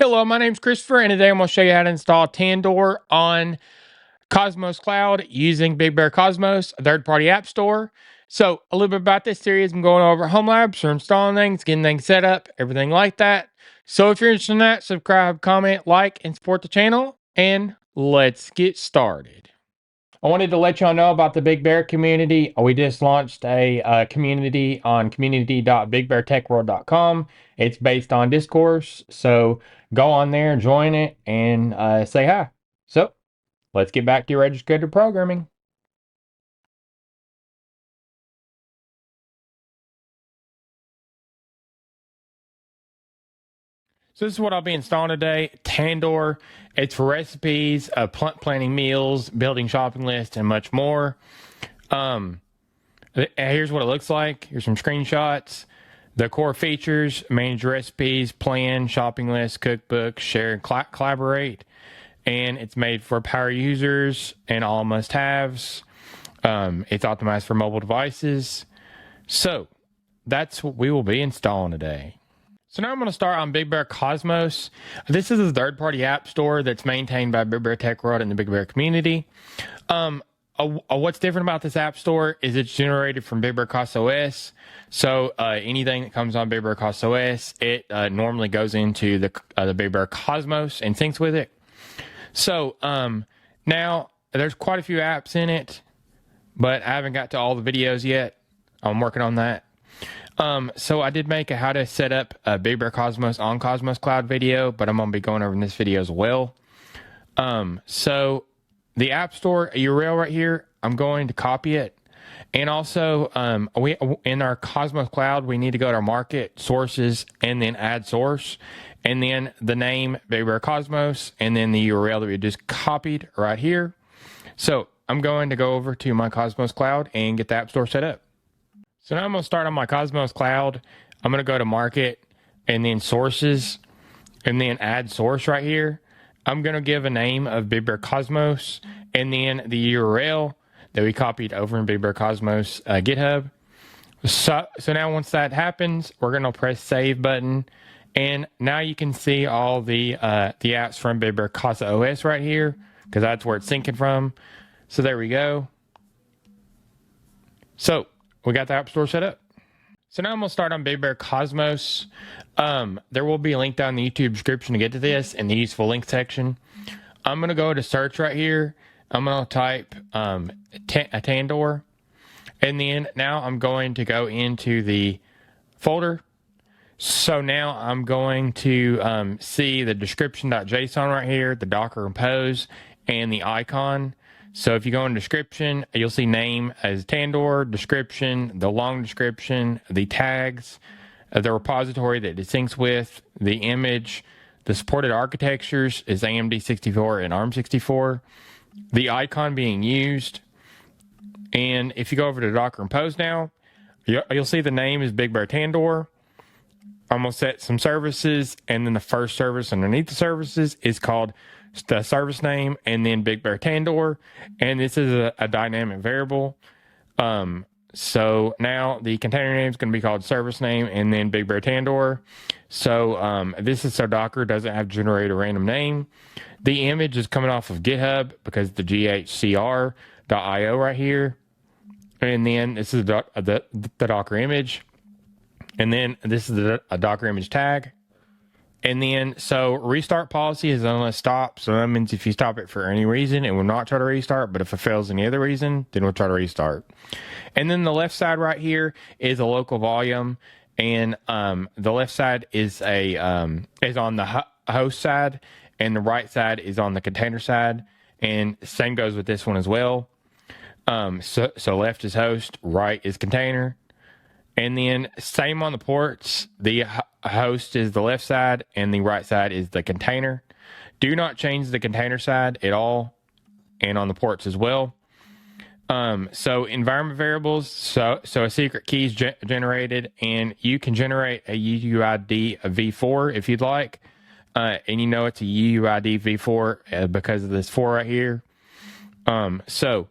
Hello, my name's Christopher, and today I'm going to show you how to install Tandoor on Cosmos Cloud using BigBearCosmos, a third-party app store. So, a little bit about this series, I'm going over home labs or installing things, getting things set up, everything like that. So, if you're interested in that, subscribe, comment, like, and support the channel, and let's get started. I wanted to let y'all know about the Big Bear community. We just launched a community on community.bigbeartechworld.com. It's based on discourse, so go on there, join it, and say hi. So let's get back to your registered programming. So this is what I'll be installing today. Tandoor. It's for recipes, planning meals, building shopping lists, and much more. Here's what it looks like. Here's some screenshots. The core features: manage recipes, plan, shopping lists, cookbook, share, and collaborate. And it's made for power users and all must-haves. It's optimized for mobile devices. So that's what we will be installing today. So now I'm going to start on BigBearCosmos. This is a third-party app store that's maintained by Big Bear Tech World and the Big Bear community. What's different about this app store is it's generated from BigBearCosmos. So anything that comes on BigBearCosmos, it normally goes into the BigBearCosmos and syncs with it. So now there's quite a few apps in it, but I haven't got to all the videos yet. I'm working on that. So I did make a how to set up a BigBearCosmos on Cosmos Cloud video, but I'm going to be going over in this video as well. So the App Store URL right here, I'm going to copy it. And also, we in our Cosmos Cloud, we need to go to our market, sources, and then add source. And then the name, BigBearCosmos, and then the URL that we just copied right here. So I'm going to go over to my Cosmos Cloud and get the App Store set up. So now I'm going to start on my Cosmos Cloud. I'm going to go to market and then sources and then add source right here. I'm going to give a name of BigBearCosmos and then the URL that we copied over in BigBearCosmos GitHub. So now once that happens, we're going to press save button. And now you can see all the apps from BigBearCosmos right here because that's where it's syncing from. So there we go. So we got the App Store set up. So now I'm going to start on BigBearCosmos. There will be a link down in the YouTube description to get to this in the useful link section. I'm going to go to search right here. I'm going to type Tandoor. And then now I'm going to go into the folder. So now I'm going to see the description.json right here, the Docker compose, and the icon. So if you go in description, you'll see name as Tandoor, description, the long description, the tags, the repository that it syncs with, the image, the supported architectures is AMD 64 and ARM 64, the icon being used. And if you go over to Docker Compose now, you'll see the name is Big Bear Tandoor. I'm going to set some services, and then the first service underneath the services is called the service name and then Big Bear Tandoor. And this is a dynamic variable. So now the container name is going to be called service name and then Big Bear Tandoor. So this is so Docker doesn't have to generate a random name. The image is coming off of GitHub because the ghcr.io right here. And then this is the Docker image. And then this is a Docker image tag. And then, so restart policy is unless stop. So that means if you stop it for any reason, it will not try to restart. But if it fails any other reason, then we'll try to restart. And then the left side right here is a local volume. And the left side is is on the host side. And the right side is on the container side. And same goes with this one as well. So left is host, right is container. And then same on the ports, the host is the left side and the right side is the container. Do not change the container side at all and on the ports as well. So environment variables, so a secret key is generated, and you can generate a UUID v4 if you'd like. And you know it's a UUID v4 because of this 4 right here. So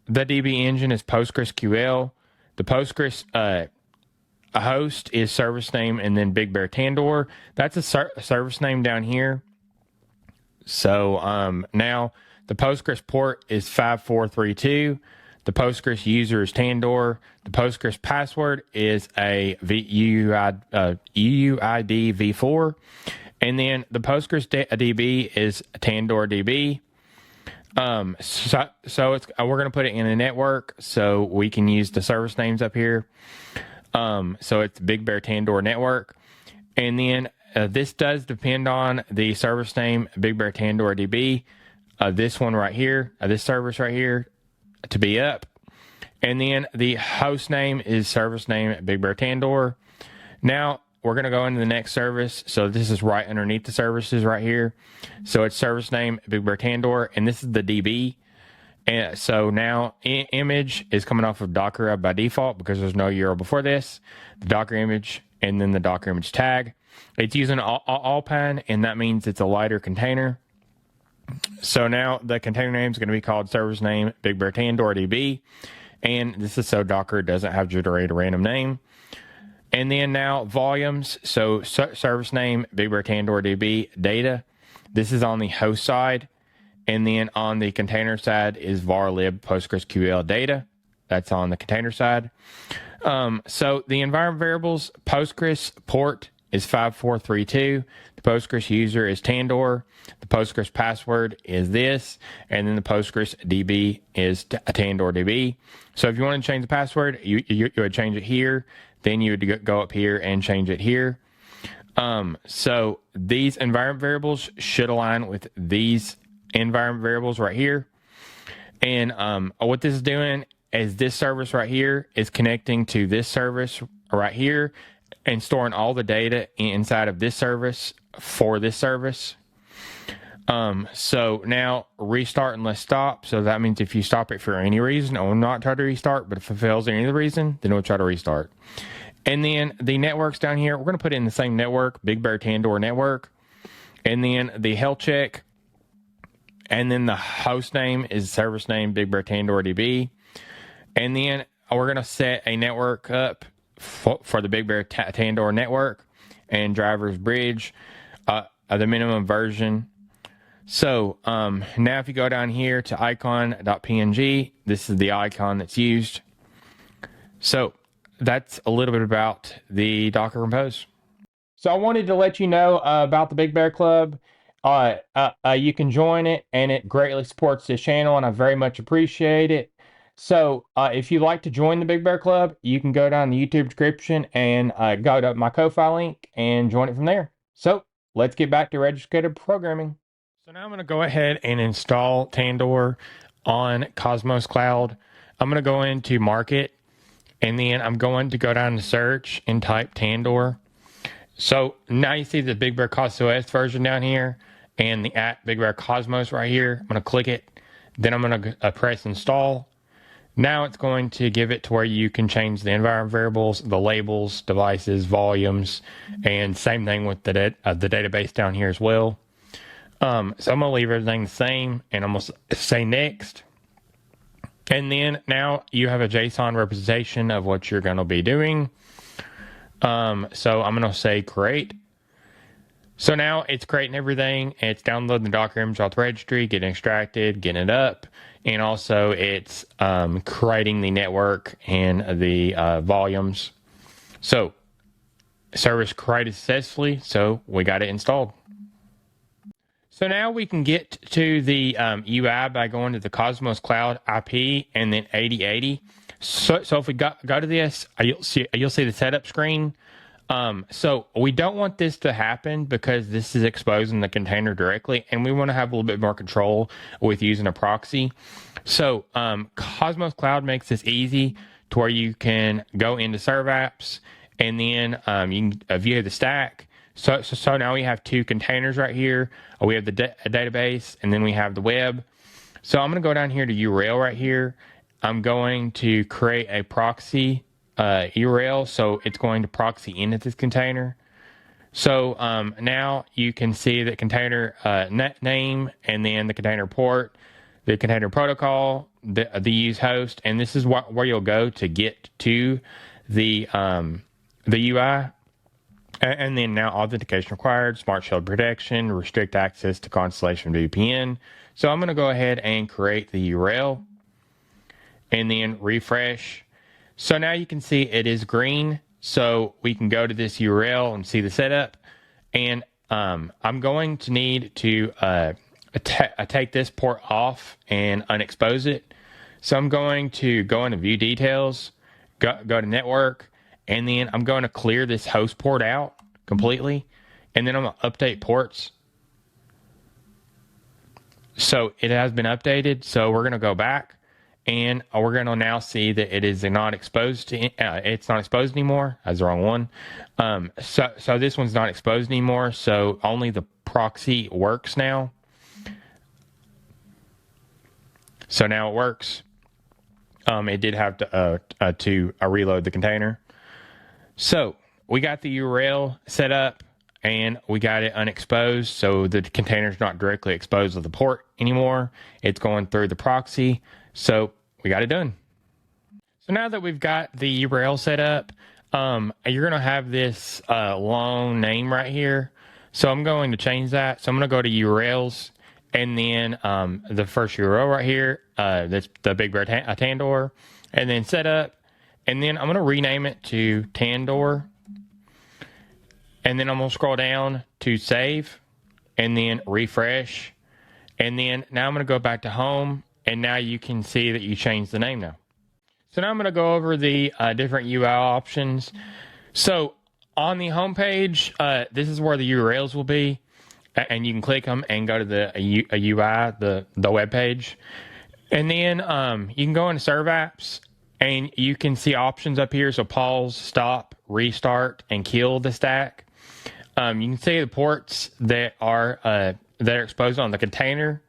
the DB engine is PostgreSQL. The Postgres a host is service name and then Big Bear Tandoor. That's a service name down here. So now the Postgres port is 5432. The Postgres user is Tandoor. The Postgres password is a UUID v4. And then the Postgres DB is Tandoor DB. So it's, we're going to put it in a network so we can use the service names up here. So it's Big Bear Tandoor network. And then this does depend on the service name, Big Bear Tandoor DB. This one right here, this service right here to be up. And then the host name is service name, Big Bear Tandoor. Now we're going to go into the next service. So this is right underneath the services right here. So it's service name, Big Bear Tandoor, and this is the DB. And so now image is coming off of Docker by default because there's no URL before this. The Docker image and then the Docker image tag. It's using Alpine, and that means it's a lighter container. So now the container name is going to be called service name, Big Bear Tandoor DB. And this is so Docker doesn't have to generate a random name. And then now volumes. So service name, Big Bear Tandoor DB data. This is on the host side. And then on the container side is varlib PostgreSQL data. That's on the container side. So the environment variables, Postgres port is 5432. The Postgres user is Tandoor. The Postgres password is this. And then the Postgres DB is Tandoor DB. So if you want to change the password, you would change it here. Then you would go up here and change it here. So these environment variables should align with these environment variables right here. And what this is doing is this service right here is connecting to this service right here and storing all the data inside of this service for this service. So now restart and let's stop. So that means if you stop it for any reason, it will not try to restart, but if it fails any other reason, then it will try to restart. And then the networks down here, we're going to put it in the same network, Big Bear Tandoor network. And then the health check. And then the host name is service name, Big Bear Tandoor DB. And then we're going to set a network up for the Big Bear Tandoor network and drivers bridge, the minimum version. So now if you go down here to icon.png, this is the icon that's used. So that's a little bit about the Docker Compose. So I wanted to let you know about the Big Bear Club. You can join it, and it greatly supports this channel, and I very much appreciate it. So if you'd like to join the Big Bear Club, you can go down the YouTube description and go to my Ko-Fi link and join it from there. So let's get back to registered programming. So now I'm going to go ahead and install Tandoor on Cosmos Cloud. I'm going to go into Market, and then I'm going to go down to Search and type Tandoor. So now you see the BigBearCosmos version down here and the @BigBearCosmos right here. I'm going to click it. Then I'm going to press install. Now it's going to give it to where you can change the environment variables, the labels, devices, volumes, and same thing with the database down here as well. So I'm going to leave everything the same, and I'm going to say next. And then now you have a JSON representation of what you're going to be doing. So I'm going to say create. So now it's creating everything. It's downloading the Docker image off the registry, getting extracted, getting it up. And also it's creating the network and the volumes. So service created successfully. So we got it installed. So now we can get to the UI by going to the Cosmos Cloud IP and then 8080. So if we go to this, you'll see the setup screen. So we don't want this to happen because this is exposing the container directly, and we want to have a little bit more control with using a proxy. So Cosmos Cloud makes this easy to where you can go into Serve Apps, and then you can view the stack. So now we have two containers right here. We have the database, and then we have the web. So I'm going to go down here to URL right here. I'm going to create a proxy URL, so it's going to proxy into this container. So now you can see the container name, and then the container port, the container protocol, the use host, and this is where you'll go to get to the the UI. And then now authentication required, smart shell protection, restrict access to Constellation VPN. So I'm going to go ahead and create the URL and then refresh. So now you can see it is green. So we can go to this URL and see the setup. And I'm going to need to take this port off and unexpose it. So I'm going to go into view details, go to network, and then I'm going to clear this host port out completely. And then I'm going to update ports. So it has been updated. So we're going to go back and we're going to now see that it is not exposed to, it's not exposed anymore. That's the wrong one. So this one's not exposed anymore. So only the proxy works now. So now it works. It did have to reload the container. So we got the URL set up and we got it unexposed. So the container is not directly exposed to the port anymore. It's going through the proxy. So we got it done. So now that we've got the URL set up, you're going to have this long name right here. So I'm going to change that. So I'm going to go to URLs and then the first URL right here, that's the Big Bear Tandoor, and then setup. And then I'm going to rename it to Tandoor. And then I'm going to scroll down to save and then refresh. And then now I'm going to go back to home. And now you can see that you changed the name now. So now I'm going to go over the different UI options. So on the home page, this is where the URLs will be. And you can click them and go to the UI, the web page. And then you can go into serve apps. And you can see options up here. So pause, stop, restart, and kill the stack. You can see the ports that are exposed on the container,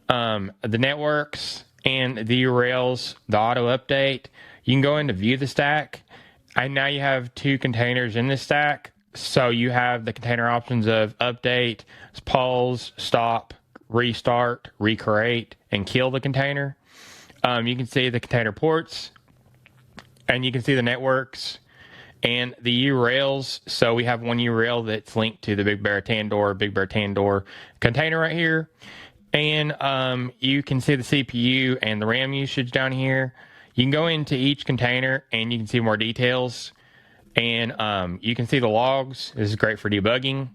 the networks, and the URLs, the auto update. You can go into view the stack. And now you have two containers in this stack. So you have the container options of update, pause, stop, restart, recreate, and kill the container. You can see the container ports, and you can see the networks and the URLs. So we have one URL that's linked to the Big Bear Tandoor container right here. And you can see the CPU and the RAM usage down here. You can go into each container and you can see more details. And you can see the logs. This is great for debugging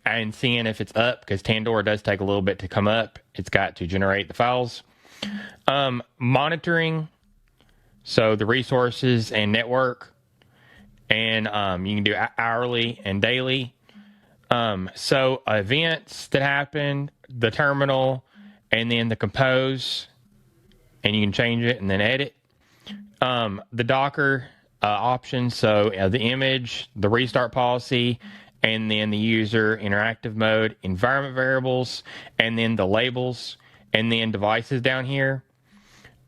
and seeing if it's up, because Tandoor does take a little bit to come up. It's got to generate the files. Monitoring, so the resources and network, and you can do hourly and daily. So events that happen, the terminal, and then the compose, and you can change it and then edit. The Docker options, so the image, the restart policy, and then the user interactive mode, environment variables, and then the labels, and then devices down here.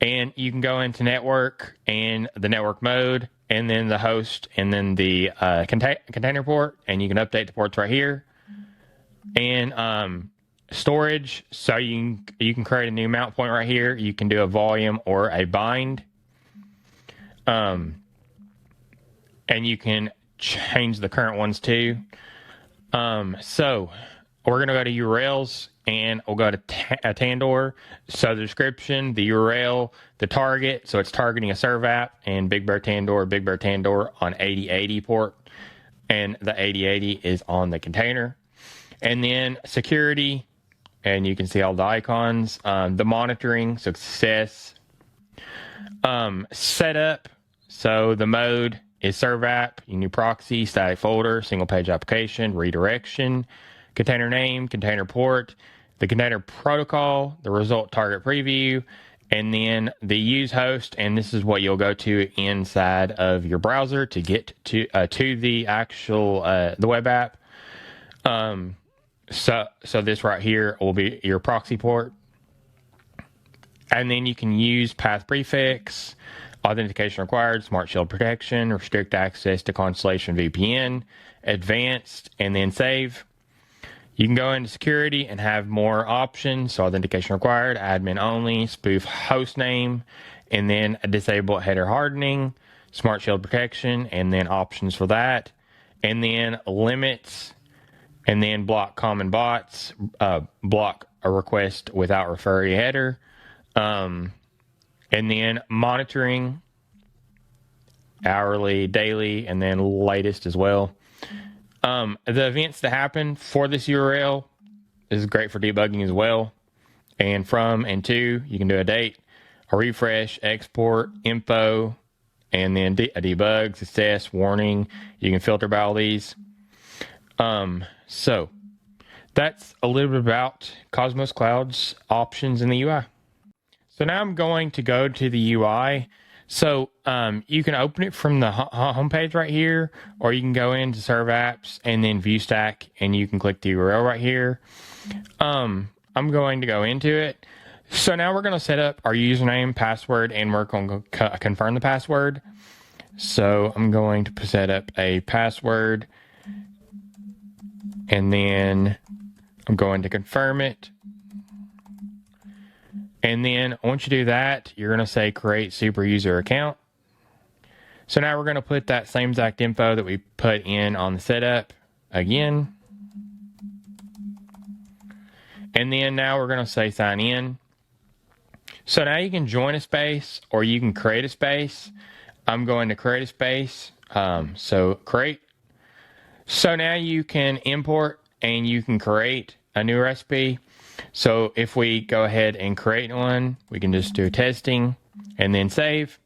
And you can go into network and the network mode, and then the host, and then the container port, and you can update the ports right here. And storage, so you can create a new mount point right here. You can do a volume or a bind. And you can change the current ones too. So we're going to go to URLs and we'll go to Tandoor. So the description, the URL, the target. So it's targeting a serve app, and Big Bear Tandoor on 8080 port. And the 8080 is on the container. And then security, and you can see all the icons. The monitoring, success. Setup, so the mode is serve app, you can do proxy, static folder, single page application, redirection, container name, container port, the container protocol, the result target preview, and then the use host. And this is what you'll go to inside of your browser to get to the actual the web app. So this right here will be your proxy port. And then you can use path prefix, authentication required, smart shell protection, restrict access to Constellation VPN, advanced, and then save. You can go into security and have more options. So authentication required, admin only, spoof host name, and then disable header hardening, smart shield protection, and then options for that, and then limits, and then block common bots, block a request without referee header, and then monitoring hourly, daily, and then latest as well. The events that happen for this URL is great for debugging as well. And from and to, you can do a date, a refresh, export, info, and then a debug, success, warning. You can filter by all these. So that's a little bit about Cosmos Cloud's options in the UI. So now I'm going to go to the UI. So you can open it from the homepage right here, or you can go into Serve Apps and then View Stack, and you can click the URL right here. I'm going to go into it. So now we're going to set up our username, password, and we're going to confirm the password. So I'm going to set up a password, and then I'm going to confirm it. And then once you do that, you're going to say create super user account. So now we're going to put that same exact info that we put in on the setup again. And then now we're going to say sign in. So now you can join a space or you can create a space. I'm going to create a space. So create. So now you can import and you can create a new recipe. So if we go ahead and create one, we can just do testing and then save.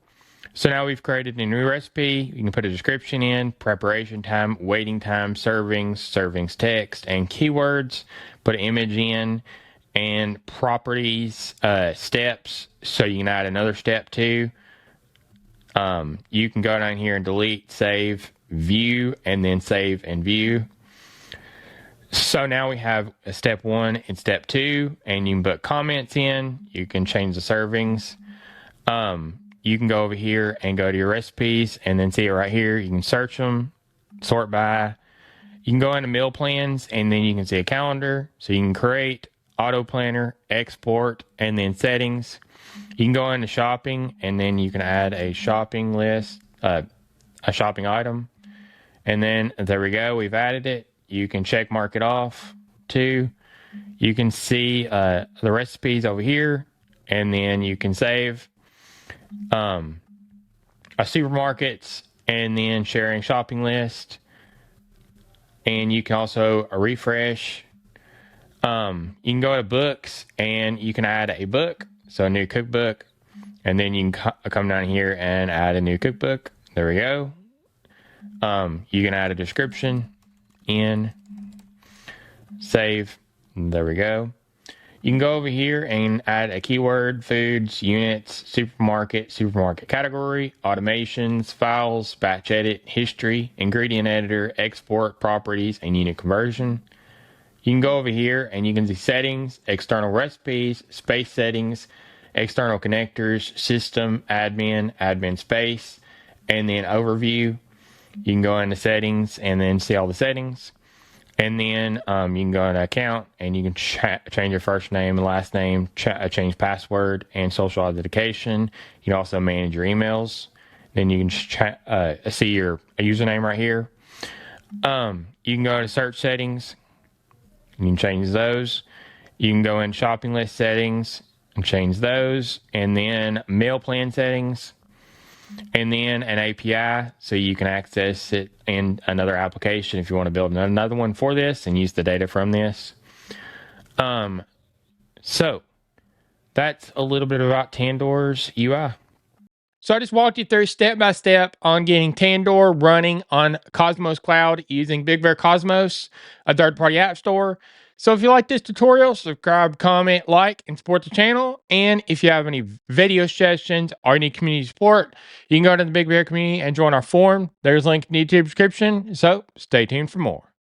So now we've created a new recipe. You can put a description in, preparation time, waiting time, servings text, and keywords. Put an image in and properties, steps. So you can add another step too. You can go down here and delete, save, view, and then save and view. So now we have a step 1 and step 2, and you can put comments in. You can change the servings. You can go over here and go to your recipes and then see it right here. You can search them, sort by. You can go into meal plans and then you can see a calendar. So you can create, auto planner, export, and then settings. You can go into shopping and then you can add a shopping list, a shopping item. And then there we go. We've added it. You can check mark it off too. You can see the recipes over here, and then you can save supermarkets and then sharing shopping list. And you can also refresh. You can go to books and you can add a book, so a new cookbook, and then you can come down here and add a new cookbook. There we go. You can add a description in, save, there we go. You can go over here and add a keyword, foods, units, supermarket category, automations, files, batch edit, history, ingredient editor, export, properties, and unit conversion. You can go over here and you can see settings, external recipes, space settings, external connectors, system, admin space, and then overview. You can go into settings and then see all the settings. And then you can go into account and you can change your first name and last name, change password and social authentication. You can also manage your emails. Then you can see your username right here. You can go into search settings. You can change those. You can go in shopping list settings and change those. And then meal plan settings. And then an API, so you can access it in another application if you want to build another one for this and use the data from this. So that's a little bit about Tandoor's UI. So I just walked you through step by step on getting Tandoor running on Cosmos Cloud using BigBearCosmos, a third-party app store. So if you like this tutorial, subscribe, comment, like, and support the channel. And if you have any video suggestions or any community support, you can go to the Big Bear community and join our forum. There's a link in the YouTube description. So stay tuned for more.